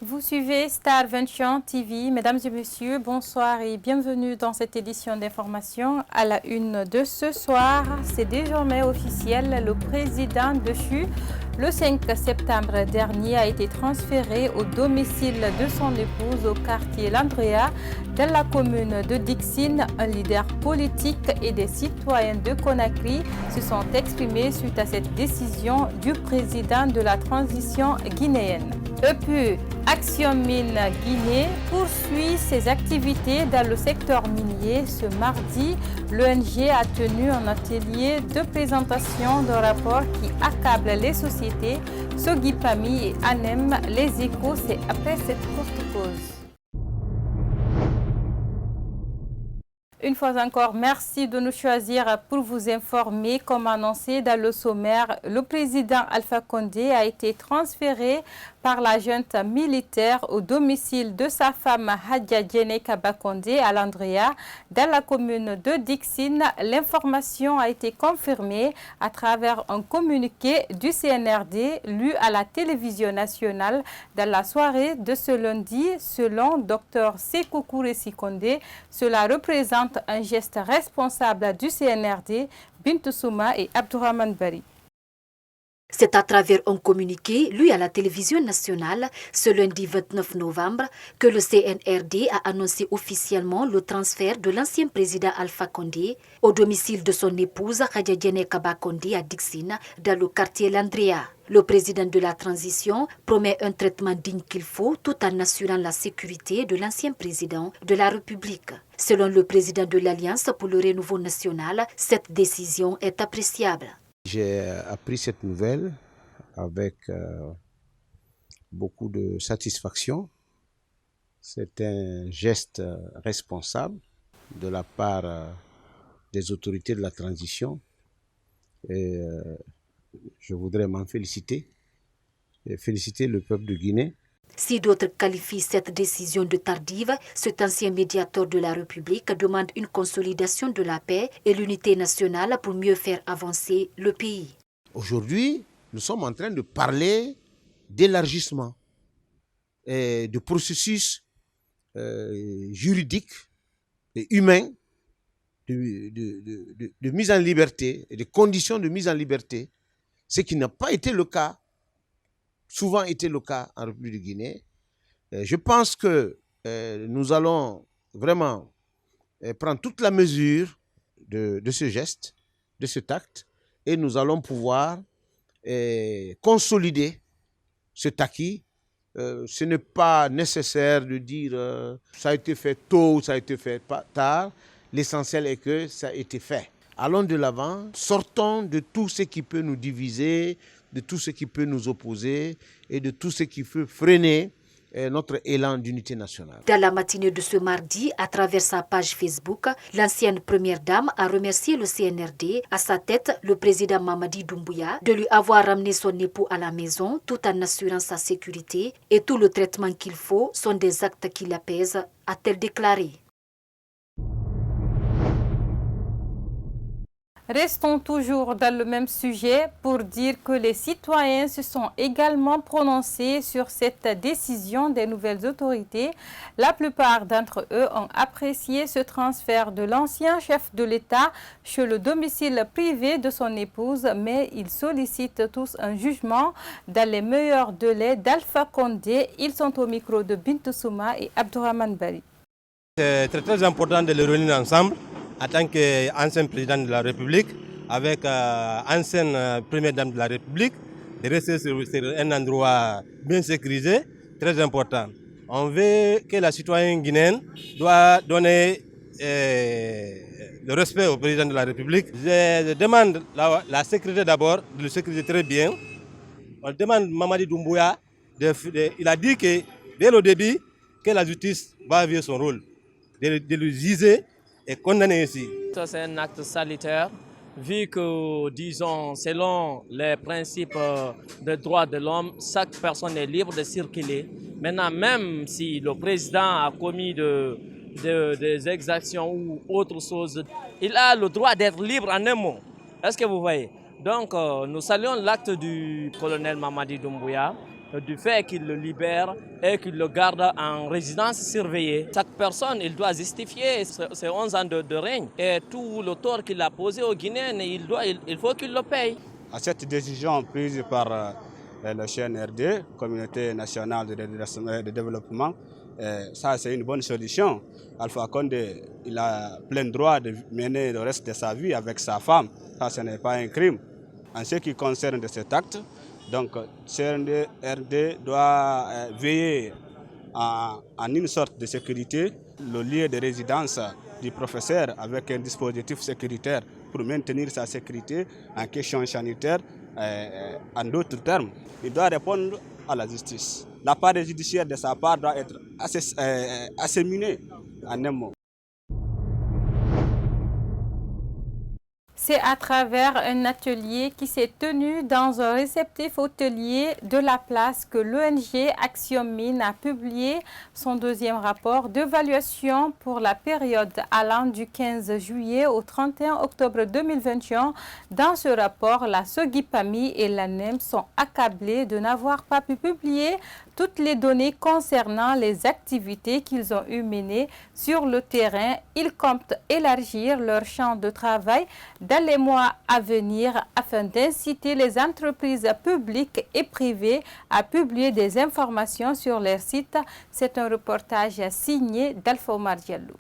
Vous suivez Star 21 TV. Mesdames et messieurs, bonsoir et bienvenue dans cette édition d'information. À la une de ce soir, c'est désormais officiel, le président de CHU, le 5 septembre dernier, a été transféré au domicile de son épouse au quartier Landrea, dans la commune de Dixine. Un leader politique et des citoyens de Conakry se sont exprimés suite à cette décision du président de la transition guinéenne. EPU Action Mine Guinée poursuit ses activités dans le secteur minier. Ce mardi, l'ONG a tenu un atelier de présentation d'un rapport qui accable les sociétés. Sogui Pami et Anem, les échos, c'est après cette courte pause. Une fois encore, merci de nous choisir pour vous informer. Comme annoncé dans le sommaire, le président Alpha Condé a été transféré par la junte militaire au domicile de sa femme Hadja Djene Kaba Condé à Landrea, dans la commune de Dixine. L'information a été confirmée à travers un communiqué du CNRD lu à la télévision nationale dans la soirée de ce lundi. Selon Dr Sékou Kouressi Condé, cela représente un geste responsable du CNRD, Bintou Souma et Abdourahmane Bari. C'est à travers un communiqué lu à la télévision nationale ce lundi 29 novembre que le CNRD a annoncé officiellement le transfert de l'ancien président Alpha Condé au domicile de son épouse Hadja Djene Kaba Condé à Dixine, dans le quartier Landrea. Le président de la transition promet un traitement digne qu'il faut tout en assurant la sécurité de l'ancien président de la République. Selon le président de l'Alliance pour le renouveau national, cette décision est appréciable. J'ai appris cette nouvelle avec beaucoup de satisfaction. C'est un geste responsable de la part des autorités de la transition et je voudrais m'en féliciter et féliciter le peuple de Guinée. Si d'autres qualifient cette décision de tardive, cet ancien médiateur de la République demande une consolidation de la paix et l'unité nationale pour mieux faire avancer le pays. Aujourd'hui, nous sommes en train de parler d'élargissement et de processus juridiques et humains de mise en liberté et de conditions de mise en liberté, ce qui n'a pas été le cas, souvent été le cas en République de Guinée. Je pense que nous allons vraiment prendre toute la mesure de ce geste, de cet acte, et nous allons pouvoir consolider cet acquis. Ce n'est pas nécessaire de dire ça a été fait tôt ou ça a été fait tard. L'essentiel est que ça a été fait. Allons de l'avant, sortons de tout ce qui peut nous diviser, de tout ce qui peut nous opposer et de tout ce qui peut freiner notre élan d'unité nationale. Dans la matinée de ce mardi, à travers sa page Facebook, l'ancienne première dame a remercié le CNRD, à sa tête le président Mamadi Doumbouya, de lui avoir ramené son époux à la maison tout en assurant sa sécurité et tout le traitement qu'il faut sont des actes qui l'apaisent, a-t-elle déclaré. Restons toujours dans le même sujet pour dire que les citoyens se sont également prononcés sur cette décision des nouvelles autorités. La plupart d'entre eux ont apprécié ce transfert de l'ancien chef de l'État chez le domicile privé de son épouse, mais ils sollicitent tous un jugement dans les meilleurs délais d'Alpha Condé. Ils sont au micro de Bintou Souma et Abdourahmane Bari. C'est très important de les réunir ensemble en tant qu'ancien président de la République, avec ancienne première dame de la République, de rester sur un endroit bien sécurisé, très important. On veut que la citoyenne guinéenne doit donner le respect au président de la République. Je demande la sécurité d'abord, de le sécuriser très bien. On demande Mamadi Doumbouya, il a dit que dès le début, que la justice va jouer son rôle, de le juger et condamné ici. C'est un acte salutaire, vu que, disons, selon les principes des droits de l'homme, chaque personne est libre de circuler. Maintenant, même si le président a commis des exactions ou autre chose, il a le droit d'être libre en un mot. Est-ce que vous voyez? Donc, nous saluons l'acte du colonel Mamadi Doumbouya du fait qu'il le libère et qu'il le garde en résidence surveillée. Chaque personne, il doit justifier ses 11 ans de règne et tout le tort qu'il a posé aux Guinéens, il faut qu'il le paye. À cette décision prise par le CNRD, Communauté nationale de développement, ça c'est une bonne solution. Alpha Condé, il a plein droit de mener le reste de sa vie avec sa femme. Ça, ce n'est pas un crime. En ce qui concerne de cet acte, donc CNRD doit veiller en une sorte de sécurité le lieu de résidence du professeur avec un dispositif sécuritaire pour maintenir sa sécurité en question sanitaire. En d'autres termes, il doit répondre à la justice. La part judiciaire de sa part doit être asséminée en un mot. C'est à travers un atelier qui s'est tenu dans un réceptif hôtelier de la place que l'ONG Action Mines a publié son deuxième rapport d'évaluation pour la période allant du 15 juillet au 31 octobre 2021. Dans ce rapport, la SOGIPAMI et l'ANEM sont accablés de n'avoir pas pu publier toutes les données concernant les activités qu'ils ont eu menées sur le terrain. Ils comptent élargir leur champ de travail dans les mois à venir afin d'inciter les entreprises publiques et privées à publier des informations sur leur site. C'est un reportage signé d'Alpha Omar Diallo.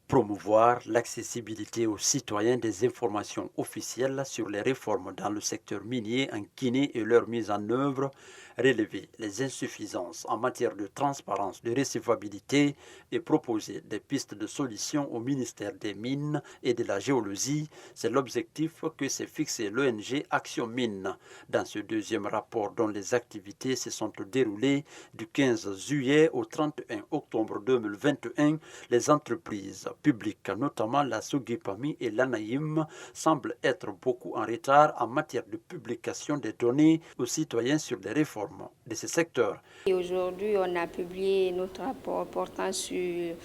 Promouvoir l'accessibilité aux citoyens des informations officielles sur les réformes dans le secteur minier en Guinée et leur mise en œuvre, relever les insuffisances en matière de transparence, de recevabilité et proposer des pistes de solutions au ministère des Mines et de la Géologie, c'est l'objectif que s'est fixé l'ONG Action Mines. Dans ce deuxième rapport dont les activités se sont déroulées du 15 juillet au 31 octobre 2021, les entreprises publiques, notamment la SOGIPAMI et l'ANAIM, semblent être beaucoup en retard en matière de publication des données aux citoyens sur les réformes de ce secteur. Aujourd'hui, on a publié notre rapport portant sur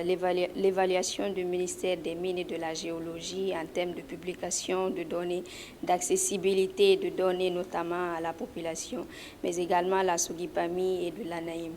l'évaluation du ministère des Mines et de la Géologie en termes de publication de données, d'accessibilité de données, notamment à la population, mais également à la SOGIPAMI et de l'ANAIM.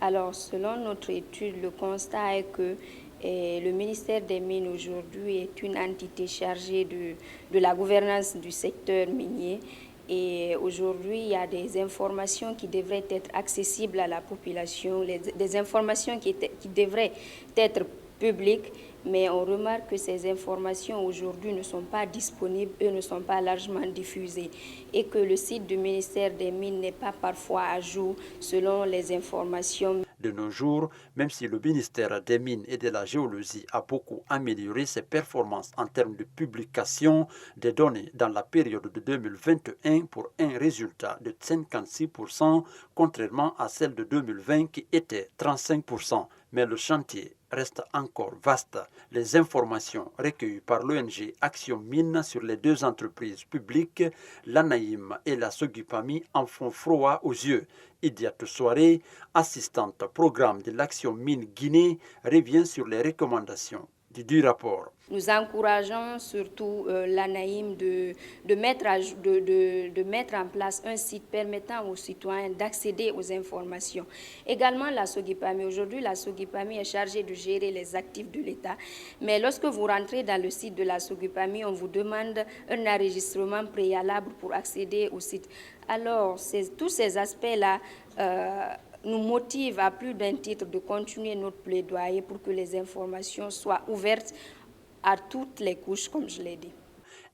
Alors, selon notre étude, le constat est que le ministère des Mines aujourd'hui est une entité chargée de la gouvernance du secteur minier. Et aujourd'hui, il y a des informations qui devraient être accessibles à la population, des informations qui devraient être publiques, mais on remarque que ces informations aujourd'hui ne sont pas disponibles et ne sont pas largement diffusées et que le site du ministère des Mines n'est pas parfois à jour selon les informations. De nos jours, même si le ministère des Mines et de la Géologie a beaucoup amélioré ses performances en termes de publication des données dans la période de 2021 pour un résultat de 56%, contrairement à celle de 2020 qui était 35%. Mais le chantier reste encore vaste. Les informations recueillies par l'ONG Action Mines sur les deux entreprises publiques, l'ANAIM et la SOGIPAMI, en font froid aux yeux. Idiate Soirée, assistante programme de l'Action Mines Guinée, revient sur les recommandations du rapport. Nous encourageons surtout l'ANAIM de mettre en place un site permettant aux citoyens d'accéder aux informations. Également la SOGIPAMI. Aujourd'hui, la SOGIPAMI est chargée de gérer les actifs de l'État. Mais lorsque vous rentrez dans le site de la SOGIPAMI, on vous demande un enregistrement préalable pour accéder au site. Alors, tous ces aspects-là nous motivent à plus d'un titre de continuer notre plaidoyer pour que les informations soient ouvertes à toutes les couches, comme je l'ai dit.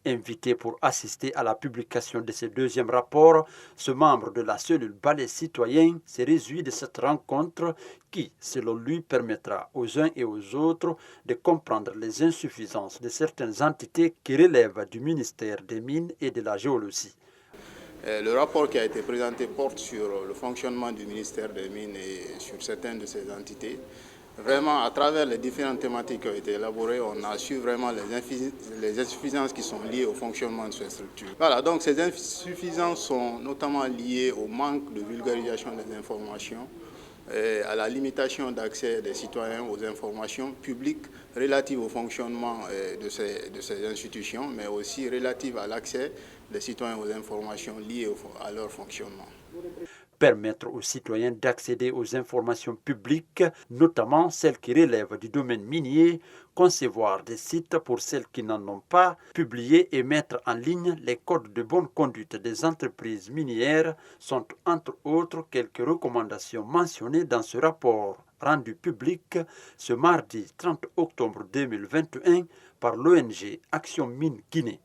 Invité pour assister à la publication de ce deuxième rapport, ce membre de la cellule Balai citoyen se réjouit de cette rencontre qui, selon lui, permettra aux uns et aux autres de comprendre les insuffisances de certaines entités qui relèvent du ministère des Mines et de la Géologie. Le rapport qui a été présenté porte sur le fonctionnement du ministère des Mines et sur certaines de ses entités. Vraiment, à travers les différentes thématiques qui ont été élaborées, on a su vraiment les insuffisances qui sont liées au fonctionnement de ces structures. Voilà, donc ces insuffisances sont notamment liées au manque de vulgarisation des informations, et à la limitation d'accès des citoyens aux informations publiques relatives au fonctionnement de ces institutions, mais aussi relatives à l'accès les citoyens aux informations liées à leur fonctionnement. Permettre aux citoyens d'accéder aux informations publiques, notamment celles qui relèvent du domaine minier, concevoir des sites pour celles qui n'en ont pas, publier et mettre en ligne les codes de bonne conduite des entreprises minières sont entre autres quelques recommandations mentionnées dans ce rapport rendu public ce mardi 30 octobre 2021 par l'ONG Action Mine Guinée.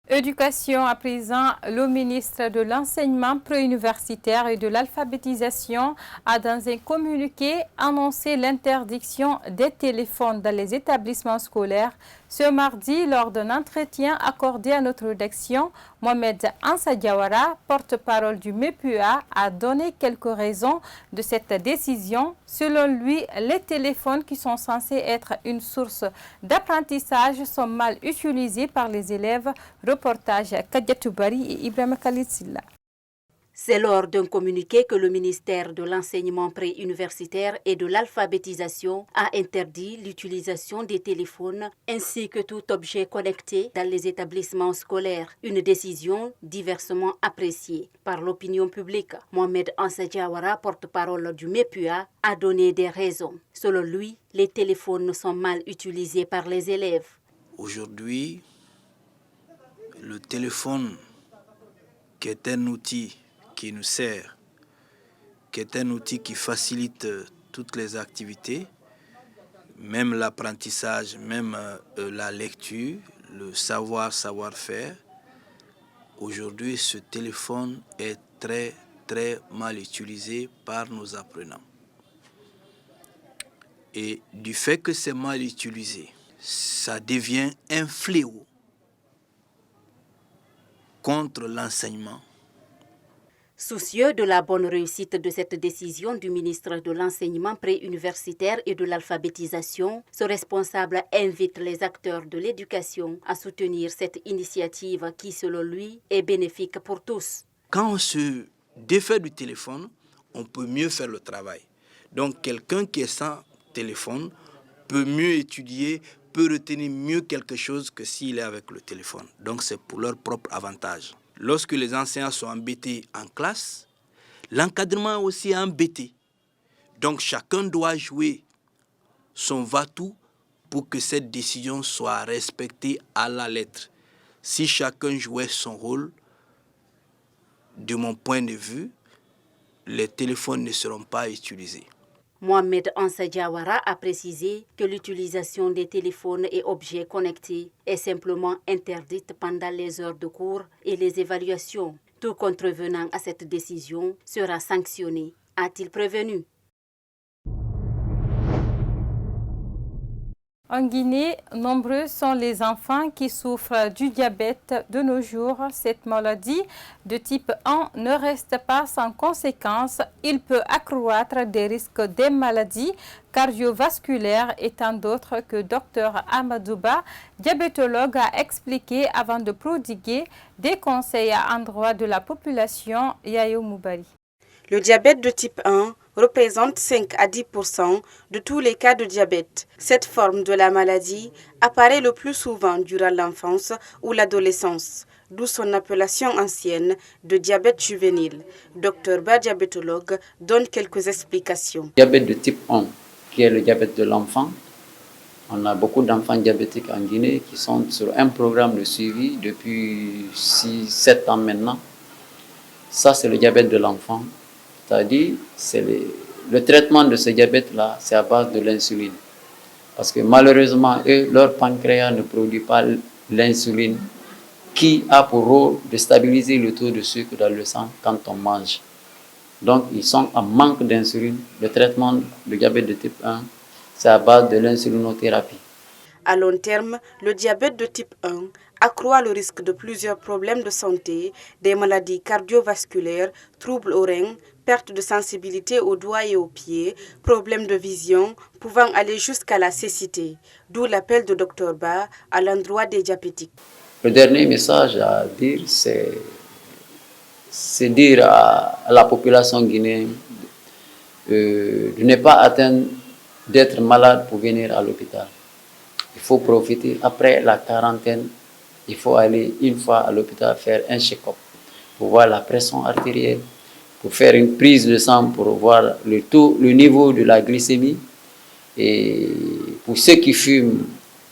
Éducation à présent, le ministre de l'Enseignement préuniversitaire et de l'Alphabétisation a dans un communiqué annoncé l'interdiction des téléphones dans les établissements scolaires. Ce mardi, lors d'un entretien accordé à notre rédaction, Mohamed Ansa Diawara, porte-parole du MEPUA, a donné quelques raisons de cette décision. Selon lui, les téléphones qui sont censés être une source d'apprentissage sont mal utilisés par les élèves. Reportage Kadiatou Bari et Ibrahima Khalid Silla. C'est lors d'un communiqué que le ministère de l'Enseignement préuniversitaire et de l'Alphabétisation a interdit l'utilisation des téléphones ainsi que tout objet connecté dans les établissements scolaires. Une décision diversement appréciée par l'opinion publique. Mohamed Ansa Diawara, porte-parole du MEPUA, a donné des raisons. Selon lui, les téléphones sont mal utilisés par les élèves. Aujourd'hui, le téléphone, qui est un outil qui nous sert, qui est un outil qui facilite toutes les activités, même l'apprentissage, même la lecture, le savoir-faire. Aujourd'hui, ce téléphone est très, très mal utilisé par nos apprenants. Et du fait que c'est mal utilisé, ça devient un fléau contre l'enseignement. Soucieux de la bonne réussite de cette décision du ministre de l'Enseignement préuniversitaire et de l'Alphabétisation, ce responsable invite les acteurs de l'éducation à soutenir cette initiative qui, selon lui, est bénéfique pour tous. Quand on se défait du téléphone, on peut mieux faire le travail. Donc quelqu'un qui est sans téléphone peut mieux étudier, peut retenir mieux quelque chose que s'il est avec le téléphone. Donc c'est pour leur propre avantage. Lorsque les enseignants sont embêtés en classe, l'encadrement est aussi embêté. Donc chacun doit jouer son va-tout pour que cette décision soit respectée à la lettre. Si chacun jouait son rôle, de mon point de vue, les téléphones ne seront pas utilisés. Mohamed Ansa Diawara a précisé que l'utilisation des téléphones et objets connectés est simplement interdite pendant les heures de cours et les évaluations. Tout contrevenant à cette décision sera sanctionné, a-t-il prévenu. En Guinée, nombreux sont les enfants qui souffrent du diabète de nos jours. Cette maladie de type 1 ne reste pas sans conséquences. Il peut accroître des risques des maladies cardiovasculaires et tant d'autres que Dr Amadouba, diabétologue, a expliqué avant de prodiguer des conseils à endroit de la population. Yayo Moubari. Le diabète de type 1 représente 5 à 10% de tous les cas de diabète. Cette forme de la maladie apparaît le plus souvent durant l'enfance ou l'adolescence, d'où son appellation ancienne de diabète juvénile. Dr Ba, diabétologue, donne quelques explications. Diabète de type 1, qui est le diabète de l'enfant. On a beaucoup d'enfants diabétiques en Guinée qui sont sur un programme de suivi depuis 6-7 ans maintenant. Ça, c'est le diabète de l'enfant. C'est-à-dire, le traitement de ce diabète-là, c'est à base de l'insuline. Parce que malheureusement, leur pancréas ne produit pas l'insuline qui a pour rôle de stabiliser le taux de sucre dans le sang quand on mange. Donc, ils sont en manque d'insuline. Le traitement du diabète de type 1, c'est à base de l'insulinothérapie. À long terme, le diabète de type 1 accroît le risque de plusieurs problèmes de santé, des maladies cardiovasculaires, troubles aux reins, perte de sensibilité aux doigts et aux pieds, problèmes de vision pouvant aller jusqu'à la cécité. D'où l'appel de Dr Ba à l'endroit des diabétiques. Le dernier message à dire, c'est dire à la population guinéenne de ne pas attendre d'être malade pour venir à l'hôpital. Il faut profiter. Après la quarantaine, il faut aller une fois à l'hôpital faire un check-up pour voir la pression artérielle, pour faire une prise de sang, pour voir le niveau de la glycémie. Et pour ceux qui fument,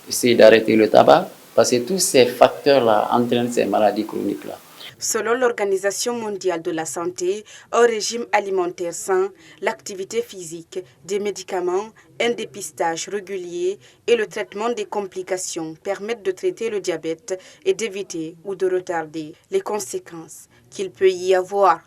essayer d'arrêter le tabac, parce que tous ces facteurs-là entraînent ces maladies chroniques-là. Selon l'Organisation mondiale de la santé, un régime alimentaire sain, l'activité physique, des médicaments, un dépistage régulier et le traitement des complications permettent de traiter le diabète et d'éviter ou de retarder les conséquences qu'il peut y avoir.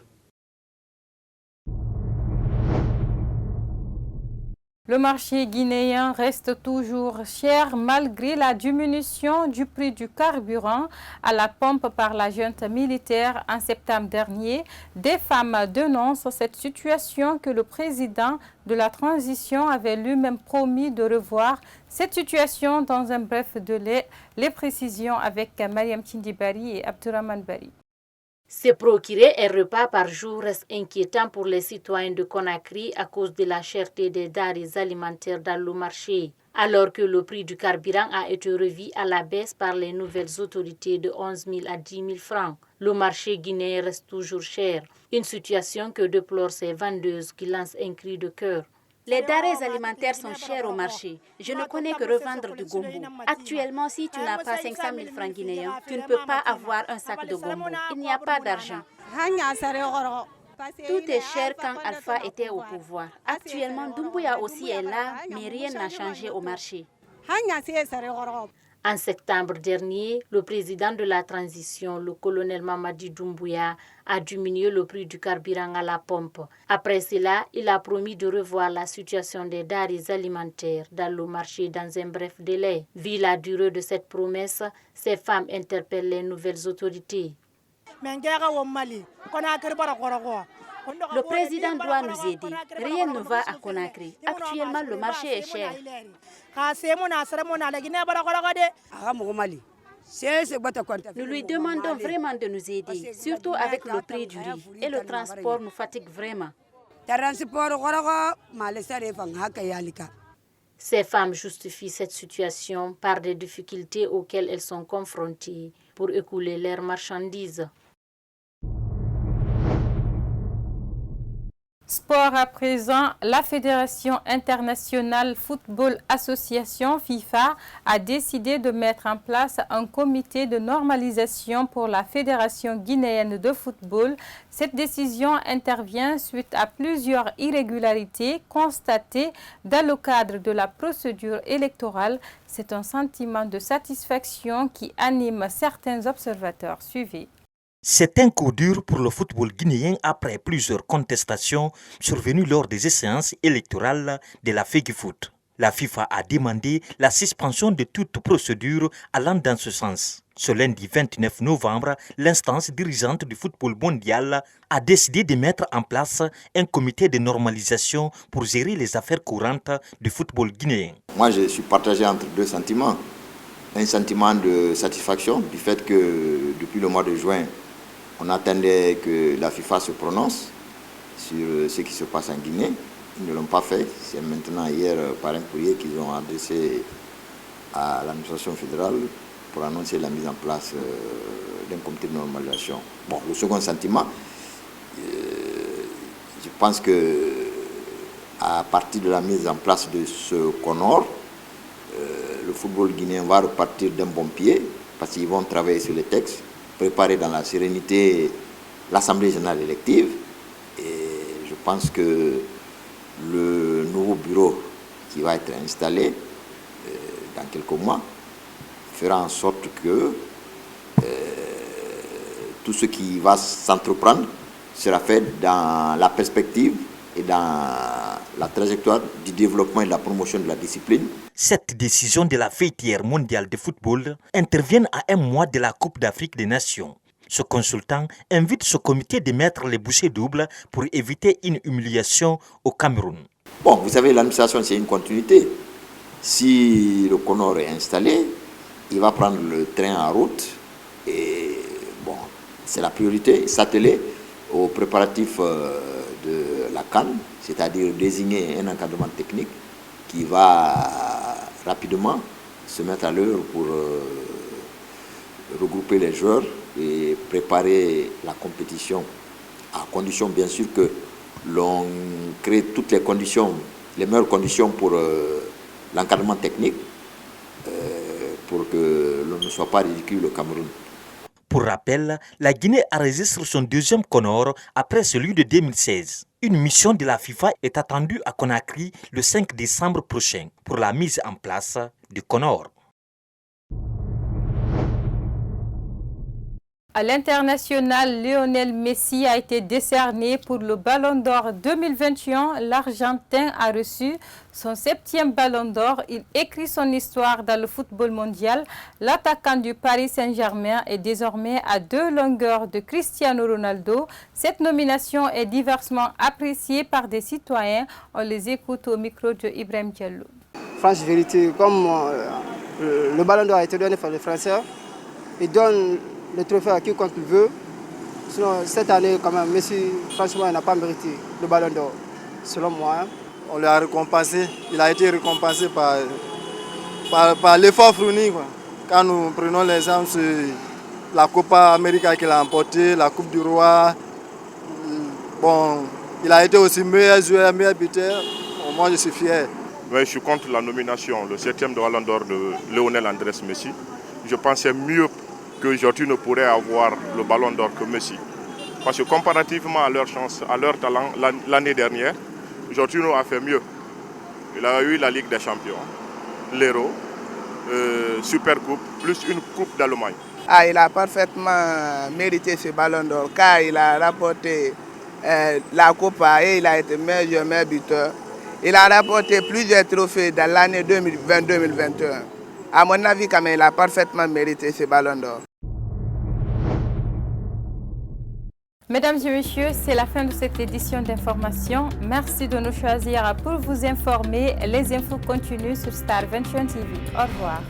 Le marché guinéen reste toujours cher malgré la diminution du prix du carburant à la pompe par la junte militaire en septembre dernier. Des femmes dénoncent cette situation que le président de la transition avait lui-même promis de revoir. Cette situation dans un bref délai. Les précisions avec Mariam Tindibari et Abdurrahman Bari. Se procurer un repas par jour reste inquiétant pour les citoyens de Conakry à cause de la cherté des denrées alimentaires dans le marché. Alors que le prix du carburant a été revu à la baisse par les nouvelles autorités de 11 000 à 10 000 francs, le marché guinéen reste toujours cher. Une situation que déplorent ces vendeuses qui lancent un cri de cœur. Les denrées alimentaires sont chères au marché. Je ne connais que revendre du gombo. Actuellement, si tu n'as pas 500 000 francs guinéens, tu ne peux pas avoir un sac de gombo. Il n'y a pas d'argent. Tout est cher quand Alpha était au pouvoir. Actuellement, Doumbouya aussi est là, mais rien n'a changé au marché. En septembre dernier, le président de la transition, le colonel Mamadi Doumbouya, a diminué le prix du carburant à la pompe. Après cela, il a promis de revoir la situation des denrées alimentaires dans le marché dans un bref délai. Vu la durée de cette promesse, ces femmes interpellent les nouvelles autorités. Le président doit nous aider. Rien ne va à Conakry. Actuellement, le marché est cher. Nous lui demandons vraiment de nous aider, surtout avec le prix du riz. Et le transport nous fatigue vraiment. Ces femmes justifient cette situation par des difficultés auxquelles elles sont confrontées pour écouler leurs marchandises. Sport à présent, la Fédération internationale Football Association FIFA a décidé de mettre en place un comité de normalisation pour la Fédération guinéenne de football. Cette décision intervient suite à plusieurs irrégularités constatées dans le cadre de la procédure électorale. C'est un sentiment de satisfaction qui anime certains observateurs. Suivez. C'est un coup dur pour le football guinéen après plusieurs contestations survenues lors des séances électorales de la FEGIFOOT. La FIFA a demandé la suspension de toute procédure allant dans ce sens. Ce lundi 29 novembre, l'instance dirigeante du football mondial a décidé de mettre en place un comité de normalisation pour gérer les affaires courantes du football guinéen. Moi, je suis partagé entre deux sentiments. Un sentiment de satisfaction du fait que depuis le mois de juin, on attendait que la FIFA se prononce sur ce qui se passe en Guinée. Ils ne l'ont pas fait. C'est maintenant hier par un courrier qu'ils ont adressé à l'administration fédérale pour annoncer la mise en place d'un comité de normalisation. Bon, le second sentiment, je pense que à partir de la mise en place de ce CONOR, le football guinéen va repartir d'un bon pied parce qu'ils vont travailler sur les textes, préparer dans la sérénité l'Assemblée générale élective. Et je pense que le nouveau bureau qui va être installé dans quelques mois fera en sorte que tout ce qui va s'entreprendre sera fait dans la perspective et dans la trajectoire du développement et de la promotion de la discipline. Cette décision de la fêtière mondiale de football intervient à un mois de la Coupe d'Afrique des Nations. Ce consultant invite ce comité de mettre les bouchées doubles pour éviter une humiliation au Cameroun. Bon, vous savez, l'administration, c'est une continuité. Si le CONOR est installé, il va prendre le train en route et bon, c'est la priorité, s'atteler aux préparatifs de la CAN, c'est-à-dire désigner un encadrement technique qui va rapidement se mettre à l'œuvre pour regrouper les joueurs et préparer la compétition, à condition bien sûr que l'on crée toutes les conditions, les meilleures conditions pour l'encadrement technique, pour que l'on ne soit pas ridicule au Cameroun. Pour rappel, la Guinée enregistre son deuxième Conor après celui de 2016. Une mission de la FIFA est attendue à Conakry le 5 décembre prochain pour la mise en place du Conor. À l'international, Lionel Messi a été décerné pour le Ballon d'Or 2021. L'Argentin a reçu son 7e Ballon d'Or. Il écrit son histoire dans le football mondial. L'attaquant du Paris Saint-Germain est désormais à 2 longueurs de Cristiano Ronaldo. Cette nomination est diversement appréciée par des citoyens. On les écoute au micro de Ibrahim Diallo. Franche vérité, comme le Ballon d'Or a été donné par les Français, ils donnent le trophée à quiconque il veut. Sinon, cette année, quand même, Messi, franchement, il n'a pas mérité le Ballon d'Or, selon moi. On l'a récompensé. Il a été récompensé par l'effort fourni. Quand nous prenons l'exemple sur la Copa América qu'il a emportée, la Coupe du Roi, bon, il a été aussi meilleur joueur, meilleur buteur. Bon, moi, je suis fier. Oui, je suis contre la nomination, le 7e Ballon d'Or de Lionel Andrés Messi. Je pensais mieux qu'aujourd'hui ne pourrait avoir le Ballon d'Or que Messi. Parce que comparativement à leur chance, à leur talent, l'année dernière, aujourd'hui nous a fait mieux. Il a eu la Ligue des Champions, l'Euro, Super Coupe, plus une Coupe d'Allemagne. Il a parfaitement mérité ce Ballon d'Or car il a rapporté la Copa et il a été meilleur buteur. Il a rapporté plusieurs trophées dans l'année 2020-2021. À mon avis, quand même, il a parfaitement mérité ce Ballon d'Or. Mesdames et messieurs, c'est la fin de cette édition d'information. Merci de nous choisir pour vous informer. Les infos continuent sur Star 21 TV. Au revoir.